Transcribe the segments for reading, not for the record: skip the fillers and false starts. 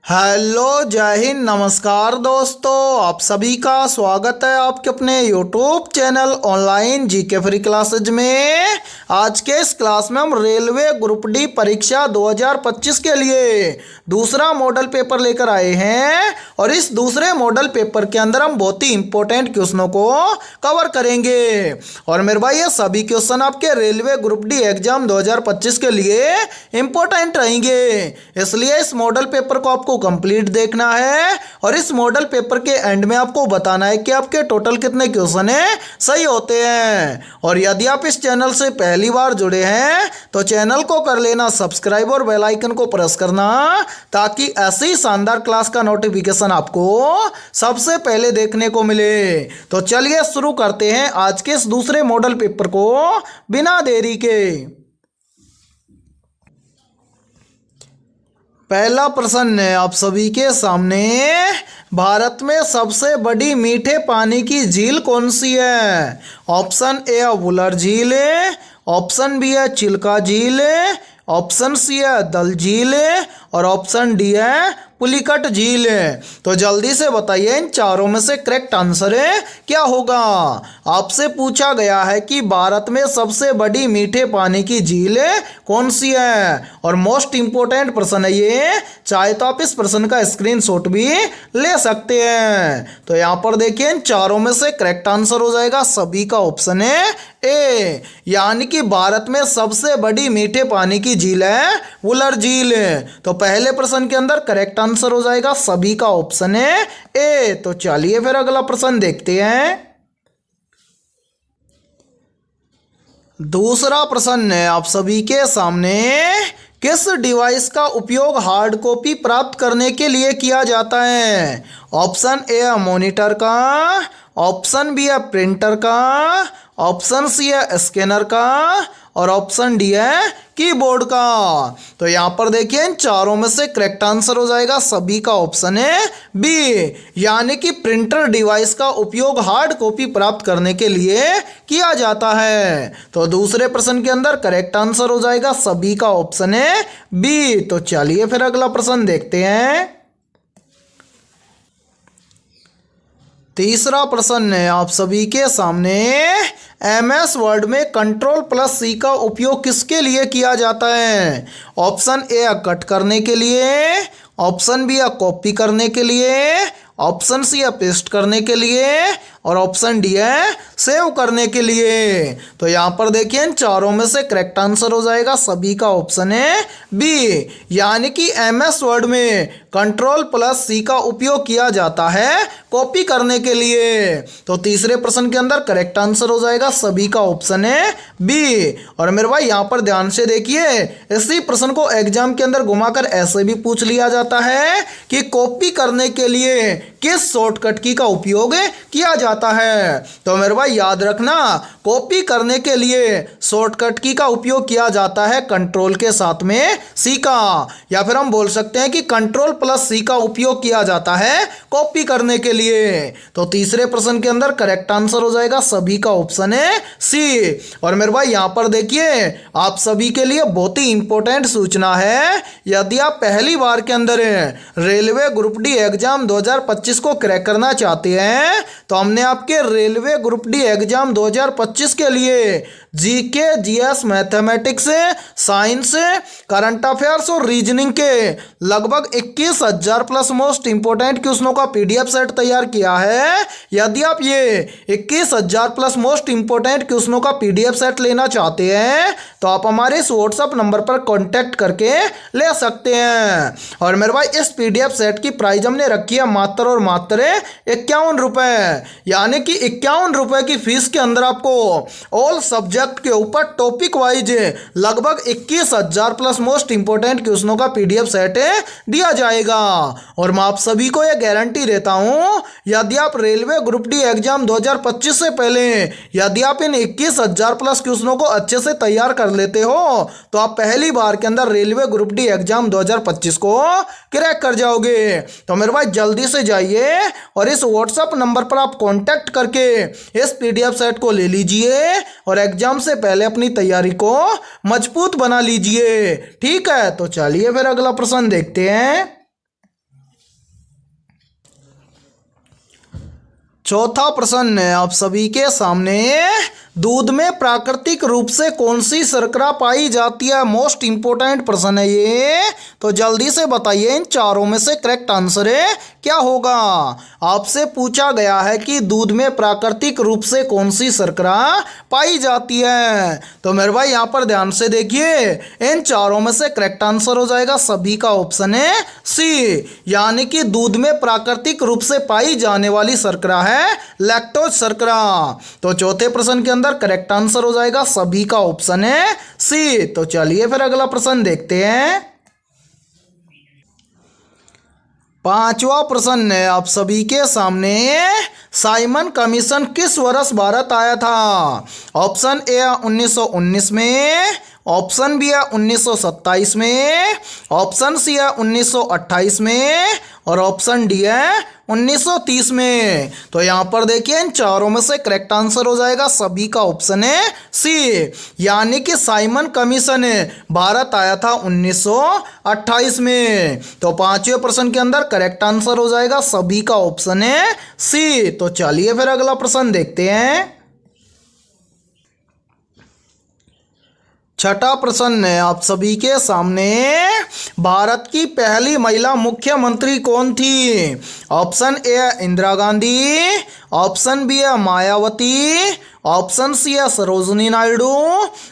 Hello, जय हिंद, नमस्कार दोस्तों। आप सभी का स्वागत है आपके अपने YouTube channel online GK free classes में। आज के इस क्लास में हम रेलवे ग्रुप डी परीक्षा 2025 के लिए दूसरा मॉडल पेपर लेकर आए हैं और इस दूसरे मॉडल पेपर के अंदर हम बहुत ही इंपॉर्टेंट क्वेश्चनों को कवर करेंगे। और मेरे भाई ये सभी क्वेश्चन आपके रेलवे ग्रुप डी एग्जाम 2025 के लिए इंपॉर्टेंट रहेंगे, इसलिए इस मॉडल पेपर को आपको कंप्लीट देखना है और इस मॉडल पेपर के एंड में आपको बताना है कि आपके टोटल कितने क्वेश्चन है सही होते हैं। और यदि आप इस चैनल से पहली बार जुड़े हैं तो चैनल को कर लेना सब्सक्राइब और बेल आइकन को प्रेस करना, ताकि ऐसी शानदार क्लास का नोटिफिकेशन आपको सबसे पहले देखने को मिले। तो चलिए शुरू करते हैं आज के इस दूसरे मॉडल पेपर को बिना देरी के। पहला प्रश्न है आप सभी के सामने, भारत में सबसे बड़ी मीठे पानी की झील कौन सी है? ऑप्शन ए है वुलर झील है, ऑप्शन बी है चिल्का झील है, ऑप्शन सी है दल झील है और ऑप्शन डी है पुलिकट झील है। तो जल्दी से बताइए इन चारों में से करेक्ट आंसर है क्या होगा। आपसे पूछा गया है कि भारत में सबसे बड़ी मीठे पानी की झील कौन सी है और मोस्ट इंपोर्टेंट प्रश्न है ये, चाहे तो आप इस प्रश्न का स्क्रीनशॉट भी ले सकते हैं। तो यहाँ पर देखिए इन चारों में से करेक्ट आंसर हो जाएगा सभी का ऑप्शन है ए, यानी कि भारत में सबसे बड़ी मीठे पानी की झील है वुलर झील। तो पहले प्रश्न के अंदर करेक्ट आंसर हो जाएगा सभी का ऑप्शन है ए। तो चलिए फिर अगला प्रश्न देखते हैं। दूसरा प्रश्न है आप सभी के सामने, किस डिवाइस का उपयोग हार्ड कॉपी प्राप्त करने के लिए किया जाता है? ऑप्शन ए है मॉनिटर का, ऑप्शन बी है प्रिंटर का, ऑप्शन सी है स्कैनर का और ऑप्शन डी है कीबोर्ड का। तो यहाँ पर देखिए इन चारों में से करेक्ट आंसर हो जाएगा सभी का ऑप्शन है बी, यानी कि प्रिंटर डिवाइस का उपयोग हार्ड कॉपी प्राप्त करने के लिए किया जाता है। तो दूसरे प्रश्न के अंदर करेक्ट आंसर हो जाएगा सभी का ऑप्शन है बी। तो चलिए फिर अगला प्रश्न देखते हैं। तीसरा प्रश्न है आप सभी के सामने, MS वर्ड में Ctrl+C का उपयोग किसके लिए किया जाता है? ऑप्शन ए है कट करने के लिए, ऑप्शन बी है कॉपी करने के लिए, ऑप्शन सी है पेस्ट करने के लिए और ऑप्शन डी है सेव करने के लिए। तो यहाँ पर देखिए इन चारों में से करेक्ट आंसर हो जाएगा सभी का ऑप्शन है बी, यानी कि MS वर्ड में Ctrl+C का उपयोग किया जाता है कॉपी करने के लिए। तो तीसरे प्रश्न के अंदर करेक्ट आंसर हो जाएगा सभी का ऑप्शन है बी। और मेरे भाई यहाँ पर ध्यान से देखिए, इसी प्रश्न को एग्जाम के अंदर घुमाकर ऐसे भी पूछ लिया जाता है कि कॉपी करने के लिए किस शॉर्टकट की का उपयोग किया जाता है। तो मेरे भाई याद रखना, कॉपी करने के लिए शॉर्टकट की का उपयोग किया जाता है कंट्रोल के साथ में सी का, या फिर हम बोल सकते हैं कि Ctrl+C का उपयोग किया जाता है कॉपी करने के लिए। तो तीसरे प्रश्न के अंदर करेक्ट आंसर हो जाएगा सभी का ऑप्शन है सी। और मेरे भाई यहाँ पर देखिए आप सभी के लिए बहुत ही इंपॉर्टेंट सूचना है, यदि आप पहली बार के अंदर रेलवे ग्रुप डी एग्जाम 2025 को क्रैक करना चाहते हैं तो हमने आपके रेलवे ग्रुप डी एग्जाम 2025 के लिए GK, GS, mathematics, science, current affairs और रीजनिंग के लगभग 21,000 प्लस मोस्ट इंपोर्टेंट क्वेश्चनों का पीडीएफ सेट तैयार किया है। यदि आप ये 21,000 प्लस मोस्ट इंपोर्टेंट क्वेश्चनों का पीडीएफ सेट लेना चाहते हैं तो आप हमारे इस व्हाट्सएप नंबर पर कॉन्टैक्ट करके ले सकते हैं। और मेरे भाई इस पीडीएफ सेट की प्राइस हमने रखी है मात्र और मात्र 51 रुपये, यानी कि 51 रुपये की फीस के अंदर आपको ऑल सब्जेक्ट के ऊपर टॉपिक वाइज लगभग 21,000 प्लस मोस्ट इंपोर्टेंट क्वेश्चनों का पीडीएफ सेट दिया जाएगा। और मैं आप सभी को यह गारंटी देता हूं, यदि आप रेलवे ग्रुप डी एग्जाम 2025 से पहले यदि आप इन 21,000 प्लस क्वेश्चनों को अच्छे से तैयार कर लेते हो तो आप पहली बार के अंदर रेलवे ग्रुप डी एग्जाम 2025 को क्रैक कर जाओगे। तो मेरे भाई जल्दी से जाइए और इस व्हाट्सएप नंबर पर आप कांटेक्ट करके इस पीडीएफ सेट को ले लीजिए और एग्जाम से पहले अपनी तैयारी को मजबूत बना लीजिए। ठीक है, तो चलिए फिर अगला प्रश्न देखते हैं। चौथा प्रश्न है आप सभी के सामने, दूध में प्राकृतिक रूप से कौन सी शर्करा पाई जाती है? मोस्ट इंपोर्टेंट प्रश्न है ये, तो जल्दी से बताइए इन चारों में से करेक्ट आंसर है क्या होगा। आपसे पूछा गया है कि दूध में प्राकृतिक रूप से कौन सी शर्करा पाई जाती है, तो मेरे भाई यहाँ पर ध्यान से देखिए, इन चारों में से करेक्ट आंसर हो जाएगा सभी का ऑप्शन है सी, यानी कि दूध में प्राकृतिक रूप से पाई जाने वाली शर्करा है लैक्टोज शर्करा। तो चौथे प्रश्न के अंदर करेक्ट आंसर हो जाएगा सभी का ऑप्शन है सी। तो चलिए फिर अगला प्रश्न देखते हैं। पांचवा प्रश्न है आप सभी के सामने, साइमन कमीशन किस वर्ष भारत आया था? ऑप्शन ए 1919 में, ऑप्शन बी है 1927 में, ऑप्शन सी है 1928 में और ऑप्शन डी है 1930 में। तो यहाँ पर देखिए इन चारों में से करेक्ट आंसर हो जाएगा सभी का ऑप्शन है सी, यानी कि साइमन कमीशन भारत आया था 1928 में। तो पांचवें प्रश्न के अंदर करेक्ट आंसर हो जाएगा सभी का ऑप्शन है सी। तो चलिए फिर अगला प्रश्न देखते हैं। छठा प्रश्न है आप सभी के सामने, भारत की पहली महिला मुख्यमंत्री कौन थी? ऑप्शन ए है इंदिरा गांधी, ऑप्शन बी है मायावती, ऑप्शन सी है सरोजिनी नायडू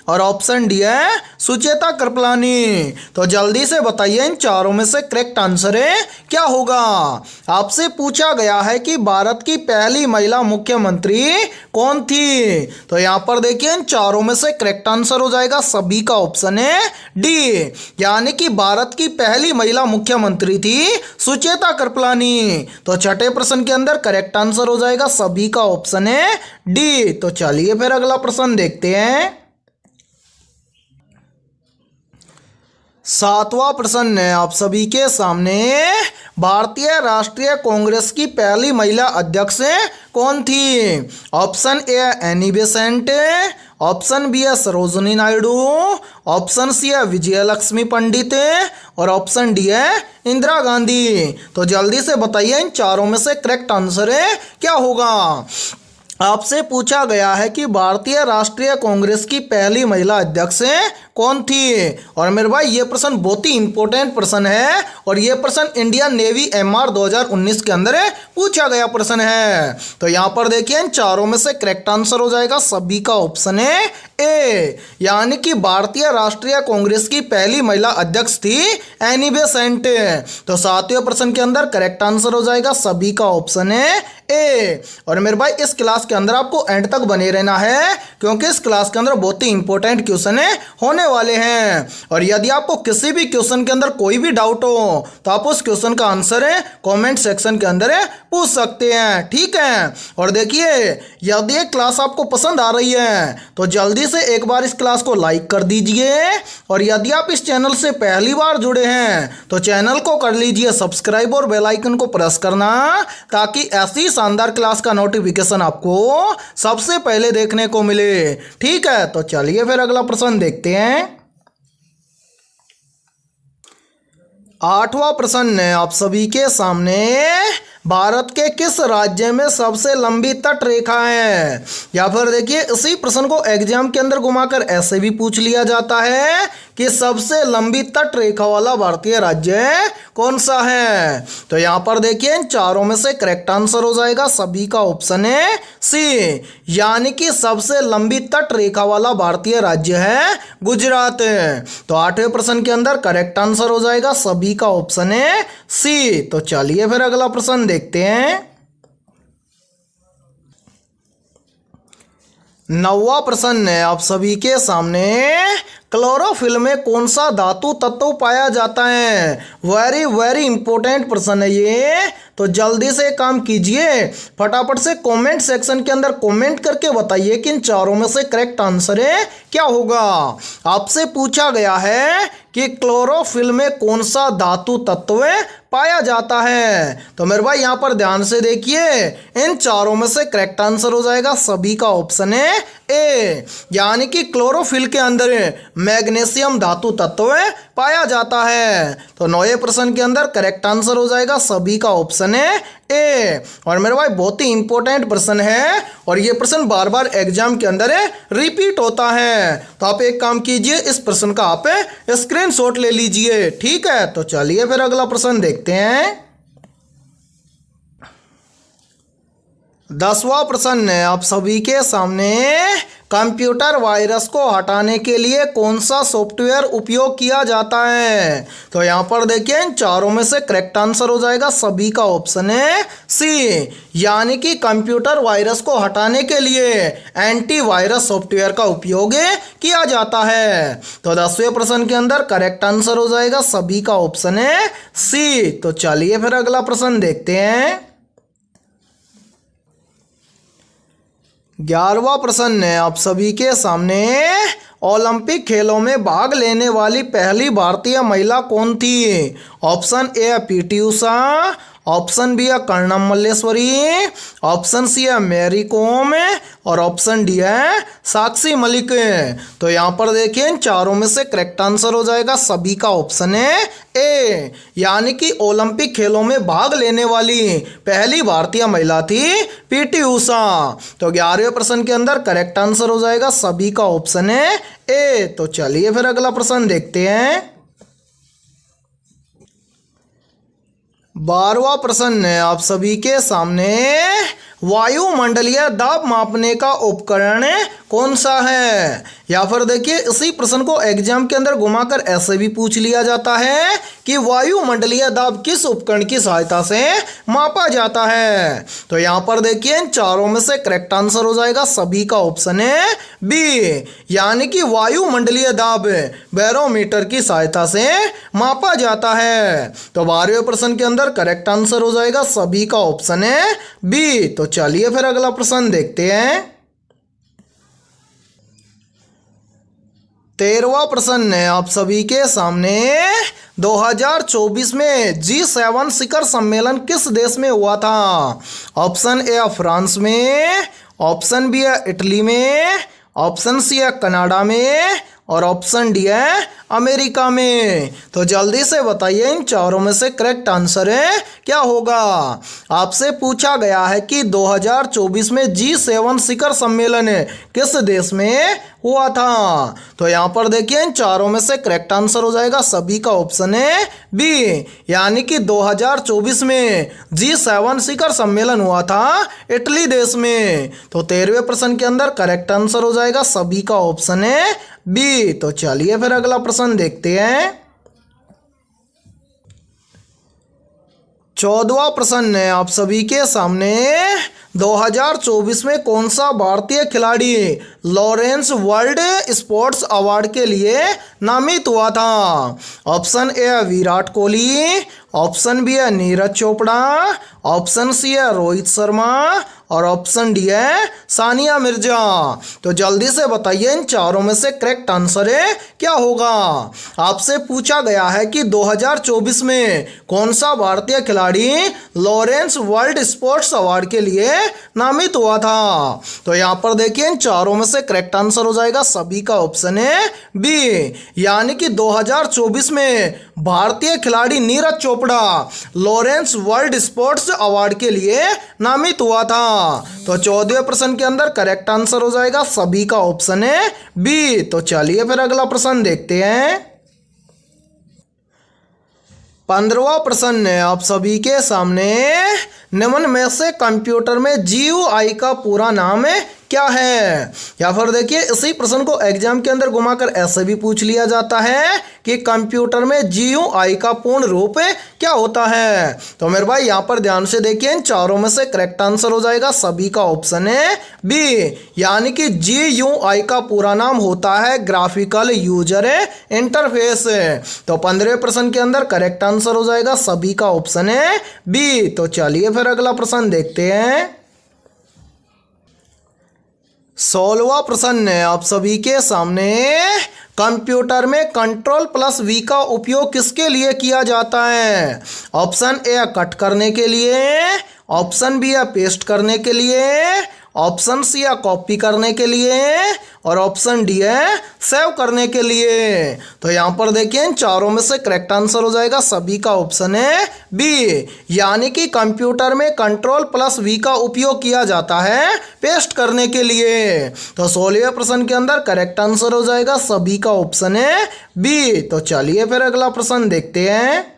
और ऑप्शन डी है सुचेता कृपलानी। तो जल्दी से बताइए इन चारों में से करेक्ट आंसर है क्या होगा। आपसे पूछा गया है कि भारत की पहली महिला मुख्यमंत्री कौन थी, तो यहाँ पर देखिए इन चारों में से करेक्ट आंसर हो जाएगा सभी का ऑप्शन है डी, यानी कि भारत की पहली महिला मुख्यमंत्री थी सुचेता कृपलानी। तो छठे प्रश्न के अंदर करेक्ट आंसर हो जाएगा सभी का ऑप्शन है डी। तो चलिए फिर अगला प्रश्न देखते हैं। सातवां प्रश्न है आप सभी के सामने, भारतीय राष्ट्रीय कांग्रेस की पहली महिला अध्यक्ष कौन थी? ऑप्शन ए है एनी बेसेंट, ऑप्शन बी है सरोजिनी नायडू, ऑप्शन सी है विजयलक्ष्मी पंडित और ऑप्शन डी है इंदिरा गांधी। तो जल्दी से बताइए इन चारों में से करेक्ट आंसर है क्या होगा। आपसे पूछा गया है कि भारतीय राष्ट्रीय कांग्रेस की पहली महिला अध्यक्ष कौन थी, और मेरे भाई ये प्रश्न बहुत ही इंपॉर्टेंट प्रश्न है और ये प्रश्न इंडियन नेवी MR 2019 के अंदर पूछा गया प्रश्न है। तो यहाँ पर देखिए इन चारों में से करेक्ट आंसर हो जाएगा सभी का ऑप्शन है ए, यानी कि भारतीय राष्ट्रीय कांग्रेस की पहली महिला अध्यक्ष थी एनी बेसेंट। तो सातवें प्रश्न के अंदर करेक्ट आंसर हो जाएगा सभी का ऑप्शन है ए। और मेरे भाई इस क्लास के अंदर आपको एंड तक बने रहना है, क्योंकि इस क्लास के अंदर बहुत ही इंपॉर्टेंट क्वेश्चन होने वाले हैं। और यदि आपको किसी भी क्वेश्चन के अंदर कोई भी डाउट हो तो आप उस क्वेश्चन का आंसर कमेंट सेक्शन के अंदर पूछ सकते हैं, ठीक है। और देखिए यदि ये क्लास आपको पसंद आ रही है तो जल्दी से एक बार इस क्लास को लाइक कर दीजिए, और यदि आप इस चैनल से पहली बार जुड़े हैं तो चैनल को कर लीजिए सब्सक्राइब और बेल आइकन को प्रेस करना, ताकि ऐसी शानदार क्लास का नोटिफिकेशन आपको सबसे पहले देखने को मिले, ठीक है। तो चलिए फिर अगला प्रश्न देखते हैं। आठवां प्रश्न है आप सभी के सामने, भारत के किस राज्य में सबसे लंबी तट रेखा है? या फिर देखिए इसी प्रश्न को एग्जाम के अंदर घुमाकर ऐसे भी पूछ लिया जाता है कि सबसे लंबी तट रेखा वाला भारतीय राज्य कौन सा है। तो यहाँ पर देखिए इन चारों में से करेक्ट आंसर हो जाएगा सभी का ऑप्शन है सी, यानी कि सबसे लंबी तट रेखा वाला भारतीय राज्य है गुजरात। तो आठवें प्रश्न के अंदर करेक्ट आंसर हो जाएगा सभी का ऑप्शन है सी। तो चलिए फिर अगला प्रश्न देखते हैं। नौवां प्रश्न है आप सभी के सामने, क्लोरोफिल में कौन सा धातु तत्व पाया जाता है? वेरी वेरी इंपॉर्टेंट प्रश्न है ये, तो जल्दी से काम कीजिए, फटाफट से कमेंट सेक्शन के अंदर कमेंट करके बताइए कि इन चारों में से करेक्ट आंसर क्या होगा। आपसे पूछा गया है कि क्लोरोफिल में कौन सा धातु तत्व पाया जाता है। तो मेरे भाई यहाँ पर ध्यान से देखिए, इन चारों में से करेक्ट आंसर हो जाएगा सभी का ऑप्शन है ए, यानी कि क्लोरोफिल के अंदर मैग्नीशियम धातु तत्व पाया जाता है। तो 9वें प्रश्न के अंदर करेक्ट आंसर हो जाएगा सभी का ऑप्शन है ए। और मेरे भाई बहुत ही इंपॉर्टेंट प्रश्न है और ये प्रश्न बार बार एग्जाम के अंदर रिपीट होता है। तो आप एक काम कीजिए, इस प्रश्न का आप स्क्रीनशॉट ले लीजिए, ठीक है। तो चलिए फिर अगला प्रश्न देखते हैं। 10वां प्रश्न है आप सभी के सामने, कंप्यूटर वायरस को हटाने के लिए कौन सा सॉफ्टवेयर उपयोग किया जाता है। तो यहाँ पर देखिए इन चारों में से करेक्ट आंसर हो जाएगा सभी का ऑप्शन है सी, यानी कि कंप्यूटर वायरस को हटाने के लिए एंटीवायरस सॉफ्टवेयर का उपयोग किया जाता है। तो 10वें प्रश्न के अंदर करेक्ट आंसर हो जाएगा सभी का ऑप्शन है सी। तो चलिए फिर अगला प्रश्न देखते हैं। 11वां प्रश्न है आप सभी के सामने, ओलंपिक खेलों में भाग लेने वाली पहली भारतीय महिला कौन थी। Option A PT Usha, option B है कर्णम मल्लेश्वरी, ऑप्शन सी है मैरी कॉम और ऑप्शन डी है साक्षी मलिक। तो यहाँ पर देखिए इन चारों में से करेक्ट आंसर हो जाएगा सभी का ऑप्शन है ए, यानी कि ओलंपिक खेलों में भाग लेने वाली पहली भारतीय महिला थी पीटी उषा। तो 11वें प्रश्न के अंदर करेक्ट आंसर हो जाएगा सभी का ऑप्शन है ए। तो चलिए फिर अगला प्रश्न देखते हैं। 12वां प्रश्न है आप सभी के सामने, वायुमंडलीय दाब मापने का उपकरण कौन सा है। या फिर देखिए इसी प्रश्न को एग्जाम के अंदर घुमाकर ऐसे भी पूछ लिया जाता है कि वायुमंडलीय दाब किस उपकरण की सहायता से मापा जाता है। तो यहाँ पर देखिए इन चारों में से करेक्ट आंसर हो जाएगा सभी का ऑप्शन है बी, यानी कि वायुमंडलीय दाब बैरोमीटर की सहायता से मापा जाता है। तो 12वें प्रश्न के अंदर करेक्ट आंसर हो जाएगा सभी का ऑप्शन है बी। तो चलिए फिर अगला प्रश्न देखते हैं। 13वां प्रश्न है आप सभी के सामने, 2024 में G7 शिखर सम्मेलन किस देश में हुआ था। ऑप्शन ए फ्रांस में, ऑप्शन बी है इटली में, ऑप्शन सी है कनाडा में और ऑप्शन डी है अमेरिका में। तो जल्दी से बताइए इन चारों में से करेक्ट आंसर है क्या होगा। आपसे पूछा गया है कि 2024 में G7 शिखर सम्मेलन किस देश में हुआ था। तो यहाँ पर देखिए इन चारों में से करेक्ट आंसर हो जाएगा सभी का ऑप्शन है बी, यानी कि 2024 में G7 शिखर सम्मेलन हुआ था इटली देश में। तो 13वें प्रश्न के अंदर करेक्ट आंसर हो जाएगा सभी का ऑप्शन है बी। तो चलिए फिर अगला प्रश्न देखते हैं। 14वां प्रश्न है आप सभी के सामने, 2024 में कौन सा भारतीय खिलाड़ी लॉरेंस वर्ल्ड स्पोर्ट्स अवार्ड के लिए नामित हुआ था। Option A Virat Kohli, option B है नीरज चोपड़ा, ऑप्शन सी है रोहित शर्मा और ऑप्शन डी है सानिया मिर्जा। तो जल्दी से बताइए इन चारों में से करेक्ट आंसर है क्या होगा। आपसे पूछा गया है कि 2024 में कौन सा भारतीय खिलाड़ी लॉरेंस वर्ल्ड स्पोर्ट्स अवार्ड के लिए नामित हुआ था। तो यहाँ पर देखिए इन चारों में से करेक्ट आंसर हो जाएगा सभी का ऑप्शन है बी, यानी कि 2024 में भारतीय खिलाड़ी Neeraj Chopra Lawrence world sports award के लिए नामित हुआ था। तो 14वें प्रश्न के अंदर करेक्ट आंसर हो जाएगा सभी का ऑप्शन है बी। तो चलिए फिर अगला प्रश्न देखते हैं। 15वां प्रश्न है आप सभी के सामने, निम्न में से कंप्यूटर में GUI का पूरा नाम क्या है। या फिर देखिए इसी प्रश्न को एग्जाम के अंदर घुमाकर ऐसे भी पूछ लिया जाता है कि कंप्यूटर में GUI का पूर्ण रूप क्या होता है। तो मेरे भाई यहाँ पर ध्यान से देखिए इन चारों में से करेक्ट आंसर हो जाएगा सभी का ऑप्शन है बी, यानी कि GUI का पूरा नाम होता है ग्राफिकल यूजर इंटरफेस। तो 15वें प्रश्न के अंदर करेक्ट आंसर हो जाएगा सभी का ऑप्शन है बी। तो चलिए फिर अगला प्रश्न देखते हैं। 16वां प्रश्न है आप सभी के सामने, कंप्यूटर में Ctrl+V का उपयोग किसके लिए किया जाता है। ऑप्शन ए कट करने के लिए, ऑप्शन बी है पेस्ट करने के लिए, ऑप्शन सी है कॉपी करने के लिए और ऑप्शन डी है सेव करने के लिए। तो यहाँ पर देखिए इन चारों में से करेक्ट आंसर हो जाएगा सभी का ऑप्शन है बी, यानी कि कंप्यूटर में कंट्रोल प्लस वी का उपयोग किया जाता है पेस्ट करने के लिए। तो 16वें प्रश्न के अंदर करेक्ट आंसर हो जाएगा सभी का ऑप्शन है बी। तो चलिए फिर अगला प्रश्न देखते हैं।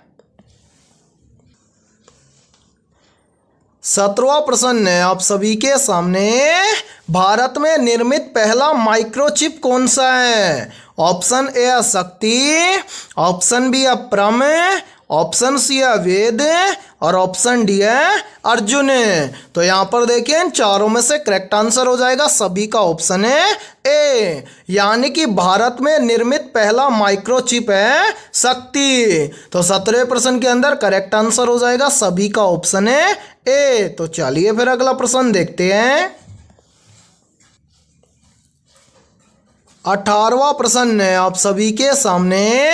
17वां प्रश्न है आप सभी के सामने, भारत में निर्मित पहला माइक्रोचिप कौन सा है? ऑप्शन ए है शक्ति, ऑप्शन बी है परम, ऑप्शन सी है वेद और ऑप्शन डी है अर्जुन। तो यहाँ पर देखिए इन चारों में से करेक्ट आंसर हो जाएगा सभी का ऑप्शन है ए, यानी कि भारत में निर्मित पहला माइक्रोचिप है शक्ति। तो 17वें प्रश्न के अंदर करेक्ट आंसर हो जाएगा सभी का ऑप्शन है ए। तो चलिए फिर अगला प्रश्न देखते हैं। 18वां प्रश्न है आप सभी के सामने,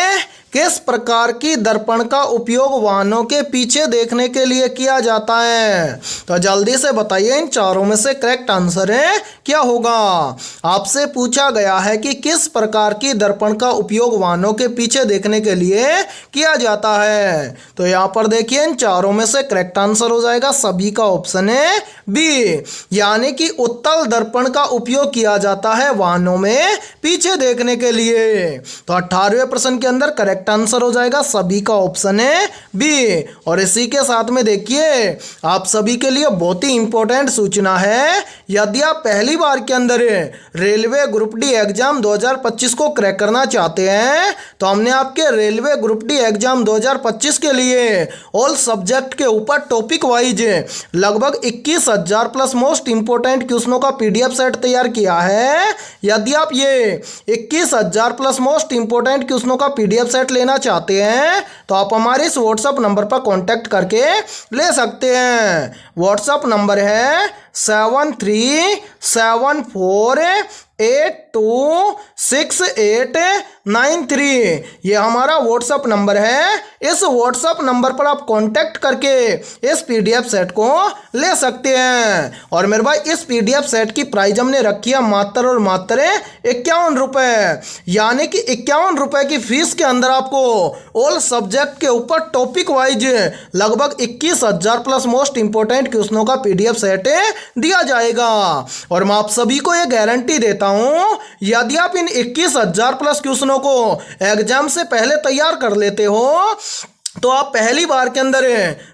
किस प्रकार की दर्पण का उपयोग वाहनों के पीछे देखने के लिए किया जाता है? तो जल्दी से बताइए इन चारों में से करेक्ट आंसर है क्या होगा। आपसे पूछा गया है कि किस प्रकार की दर्पण का उपयोग वाहनों के पीछे देखने के लिए किया जाता है। तो यहाँ पर देखिए इन चारों में से करेक्ट आंसर हो जाएगा सभी का ऑप्शन है बी, यानी कि उत्तल दर्पण का उपयोग किया जाता है वाहनों में पीछे देखने के लिए। तो 18वें प्रश्न के अंदर करेक्ट आंसर हो जाएगा सभी का ऑप्शन है बी। और इसी के साथ में देखिए आप सभी के लिए बहुत ही इंपॉर्टेंट सूचना है, यदि आप पहली बार के अंदर रेलवे ग्रुप डी एग्जाम 2025 को क्रैक करना चाहते हैं तो हमने आपके रेलवे ग्रुप डी एग्जाम 2025 के लिए ऑल सब्जेक्ट के ऊपर टॉपिक वाइज लगभग 21,000 प्लस मोस्ट इंपोर्टेंट क्वेश्चनों का पीडीएफ सेट तैयार किया है। यदि आप ये 21,000 प्लस मोस्ट इंपोर्टेंट क्वेश्चनों का पीडीएफ सेट लेना चाहते हैं तो आप हमारे इस व्हाट्सएप नंबर पर कांटेक्ट करके ले सकते हैं। व्हाट्सएप नंबर है 7374826893। ये हमारा व्हाट्सएप नंबर है। इस व्हाट्सएप नंबर पर आप कांटेक्ट करके इस पीडीएफ सेट को ले सकते हैं। और मेरे भाई इस पीडीएफ सेट की प्राइस हमने रखी है मात्र और मात्र 51 रुपये, यानी कि 51 रुपये की फीस के अंदर आपको ऑल सब्जेक्ट के ऊपर टॉपिक वाइज लगभग 21,000 प्लस मोस्ट इंपोर्टेंट क्वेश्चनों का पीडीएफ सेट दिया जाएगा। और मैं आप सभी को यह गारंटी देता हूं, यदि आप इन 21,000 प्लस क्वेश्चनों को एग्जाम से पहले तैयार कर लेते हो तो आप पहली बार के अंदर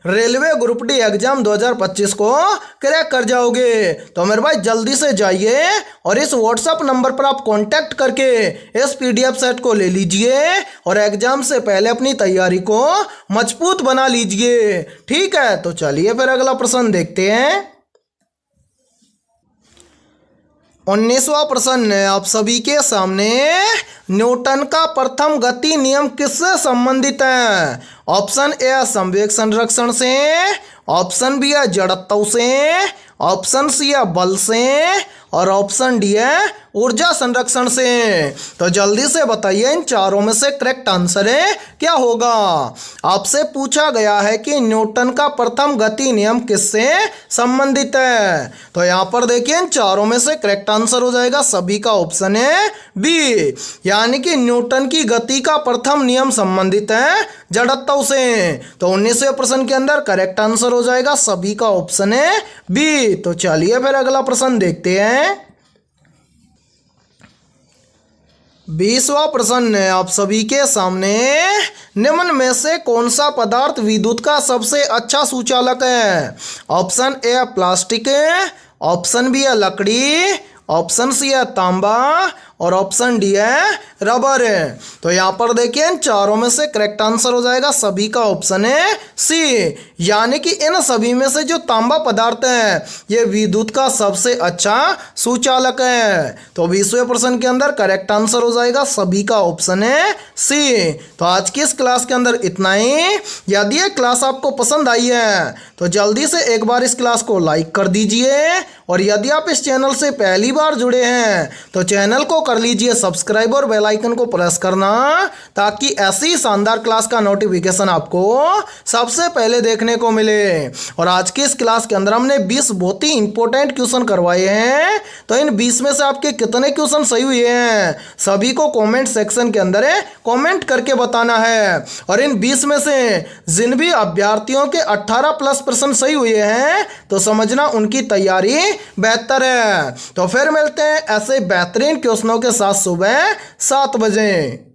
रेलवे ग्रुप डी एग्जाम 2025 को क्रैक कर जाओगे। तो मेरे भाई जल्दी से जाइए और इस व्हाट्सएप नंबर पर आप कांटेक्ट करके इस पीडीएफ सेट को ले लीजिए और एग्जाम से पहले अपनी तैयारी को मजबूत बना लीजिए। ठीक है, तो चलिए फिर अगला प्रश्न देखते हैं। 19वां प्रश्न है आप सभी के सामने, न्यूटन का प्रथम गति नियम किससे संबंधित है? ऑप्शन ए है संवेग संरक्षण से, ऑप्शन बी है जड़त्व से, ऑप्शन सी है बल से और ऑप्शन डी है ऊर्जा संरक्षण से। तो जल्दी से बताइए इन चारों में से करेक्ट आंसर है क्या होगा। आपसे पूछा गया है कि न्यूटन का प्रथम गति नियम किससे संबंधित है। तो यहाँ पर देखिए इन चारों में से करेक्ट आंसर हो जाएगा सभी का ऑप्शन है बी, यानी कि न्यूटन की गति का प्रथम नियम संबंधित है जड़त्व से। तो 19वें प्रश्न के अंदर करेक्ट आंसर हो जाएगा सभी का ऑप्शन है बी। तो चलिए फिर अगला प्रश्न देखते हैं। 20वां प्रश्न है आप सभी के सामने, निम्न में से कौन सा पदार्थ विद्युत का सबसे अच्छा सुचालक है? ऑप्शन ए है प्लास्टिक, ऑप्शन बी है लकड़ी, ऑप्शन सी है तांबा और ऑप्शन डी है रबर। तो यहाँ पर देखिए इन चारों में से करेक्ट आंसर हो जाएगा सभी का ऑप्शन है सी, यानी कि इन सभी में से जो तांबा पदार्थ है ये विद्युत का सबसे अच्छा सुचालक है। तो 20वें प्रश्न के अंदर करेक्ट आंसर हो जाएगा सभी का ऑप्शन है सी। तो आज की इस क्लास के अंदर इतना ही। यदि ये क्लास आपको पसंद आई है तो जल्दी से एक बार इस क्लास को लाइक कर दीजिए और यदि आप इस चैनल से पहली बार जुड़े हैं तो चैनल को कर लीजिए सब्सक्राइब और बेल आइकन को प्रेस करना, ताकि ऐसी शानदार क्लास का नोटिफिकेशन आपको सबसे पहले देखने को मिले। और आज की इस क्लास के अंदर हमने 20 बहुत ही इंपॉर्टेंट क्वेश्चन करवाए हैं। तो इन 20 में से आपके कितने क्वेश्चन सही हुए हैं सभी को कमेंट सेक्शन के अंदर कमेंट करके बताना है। और इन 20 में से जिन भी अभ्यर्थियों के 18+ प्रश्न सही हुए हैं तो समझना उनकी तैयारी बेहतर है। तो फिर मिलते हैं ऐसे बेहतरीन क्वेश्चनों के साथ सुबह 7 बजे।